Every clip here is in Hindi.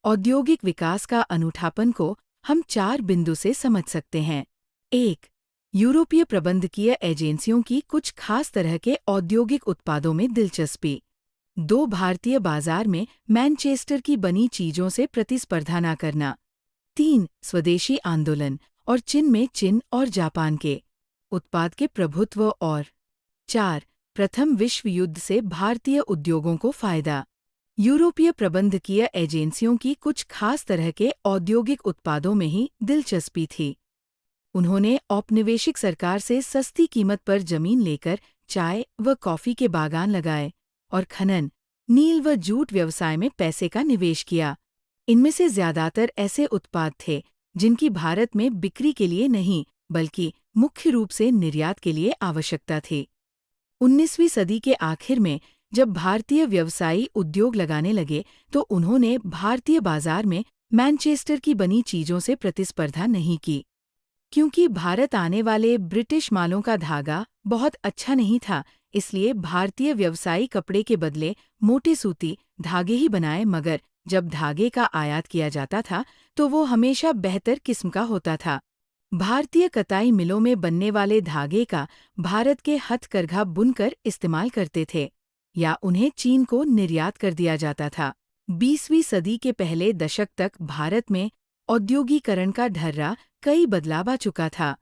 औद्योगिक विकास का अनूठापन को हम 4 बिंदु से समझ सकते हैं। 1. यूरोपीय प्रबंधकीय एजेंसियों की कुछ खास तरह के औद्योगिक उत्पादों में दिलचस्पी। 2. भारतीय बाजार में मैनचेस्टर की बनी चीजों से प्रतिस्पर्धा न करना। 3. स्वदेशी आंदोलन और चीन में चीन और जापान के उत्पाद के प्रभुत्व और 4. प्रथम विश्व युद्ध से भारतीय उद्योगों को फायदा। यूरोपीय प्रबंधकीय एजेंसियों की कुछ खास तरह के औद्योगिक उत्पादों में ही दिलचस्पी थी। उन्होंने औपनिवेशिक सरकार से सस्ती कीमत पर जमीन लेकर चाय व कॉफी के बागान लगाए और खनन, नील व जूट व्यवसाय में पैसे का निवेश किया। इनमें से ज्यादातर ऐसे उत्पाद थे जिनकी भारत में बिक्री के लिए नहीं बल्कि मुख्य रूप से निर्यात के लिए आवश्यकता थी। 19वीं सदी के आखिर में जब भारतीय व्यवसायी उद्योग लगाने लगे तो उन्होंने भारतीय बाजार में मैनचेस्टर की बनी चीजों से प्रतिस्पर्धा नहीं की। क्योंकि भारत आने वाले ब्रिटिश मालों का धागा बहुत अच्छा नहीं था, इसलिए भारतीय व्यवसायी कपड़े के बदले मोटे सूती धागे ही बनाए, मगर जब धागे का आयात किया जाता था तो वो हमेशा बेहतर किस्म का होता था। भारतीय कताई मिलों में बनने वाले धागे का भारत के हथकरघा बुनकर इस्तेमाल करते थे या उन्हें चीन को निर्यात कर दिया जाता था। 20वीं सदी के पहले दशक तक भारत में औद्योगीकरण का ढर्रा कई बदलाव आ चुका था।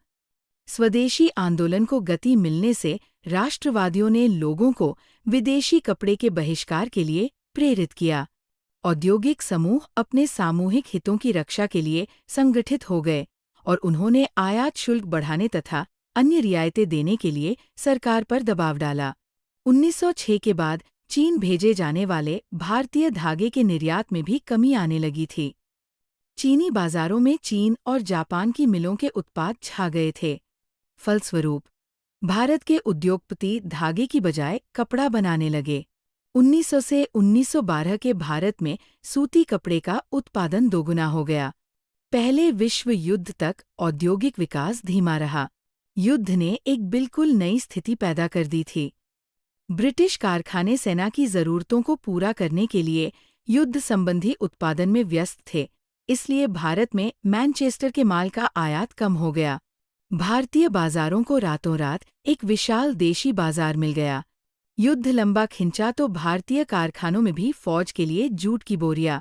स्वदेशी आंदोलन को गति मिलने से राष्ट्रवादियों ने लोगों को विदेशी कपड़े के बहिष्कार के लिए प्रेरित किया। औद्योगिक समूह अपने सामूहिक हितों की रक्षा के लिए संगठित हो गए और उन्होंने आयात शुल्क बढ़ाने तथा अन्य रियायतें देने के लिए सरकार पर दबाव डाला। 1906 के बाद चीन भेजे जाने वाले भारतीय धागे के निर्यात में भी कमी आने लगी थी। चीनी बाजारों में चीन और जापान की मिलों के उत्पाद छा गए थे। फलस्वरूप भारत के उद्योगपति धागे की बजाय कपड़ा बनाने लगे। 1900 से 1912 के भारत में सूती कपड़े का उत्पादन दोगुना हो गया। पहले विश्व युद्ध तक औद्योगिक विकास धीमा रहा। युद्ध ने एक बिल्कुल नई स्थिति पैदा कर दी थी। ब्रिटिश कारखाने सेना की जरूरतों को पूरा करने के लिए युद्ध संबंधी उत्पादन में व्यस्त थे, इसलिए भारत में मैनचेस्टर के माल का आयात कम हो गया। भारतीय बाजारों को रातों रात एक विशाल देशी बाजार मिल गया। युद्ध लंबा खिंचा तो भारतीय कारखानों में भी फौज के लिए जूट की बोरियां,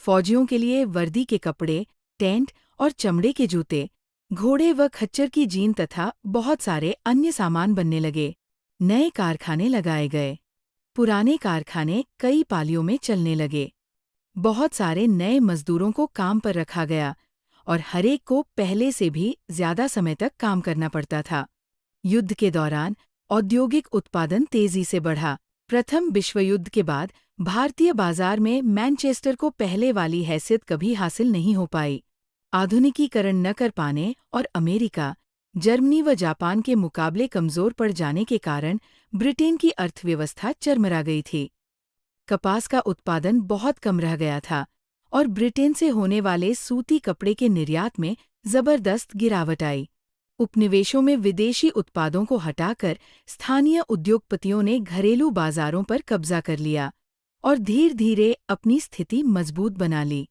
फौजियों के लिए वर्दी के कपड़े, टेंट और चमड़े के जूते, घोड़े व खच्चर की जीन तथा बहुत सारे अन्य सामान बनने लगे। नए कारखाने लगाए गए। पुराने कारखाने कई पालियों में चलने लगे। बहुत सारे नए मजदूरों को काम पर रखा गया और हरेक को पहले से भी ज्यादा समय तक काम करना पड़ता था। युद्ध के दौरान औद्योगिक उत्पादन तेजी से बढ़ा। प्रथम विश्व युद्ध के बाद भारतीय बाजार में मैनचेस्टर को पहले वाली हैसियत कभी हासिल नहीं हो पाई। आधुनिकीकरण न कर पाने और अमेरिका, जर्मनी व जापान के मुकाबले कमजोर पड़ जाने के कारण ब्रिटेन की अर्थव्यवस्था चरमरा गई थी। कपास का उत्पादन बहुत कम रह गया था और ब्रिटेन से होने वाले सूती कपड़े के निर्यात में जबरदस्त गिरावट आई। उपनिवेशों में विदेशी उत्पादों को हटाकर स्थानीय उद्योगपतियों ने घरेलू बाजारों पर कब्जा कर लिया और धीरे धीरे अपनी स्थिति मजबूत बना ली।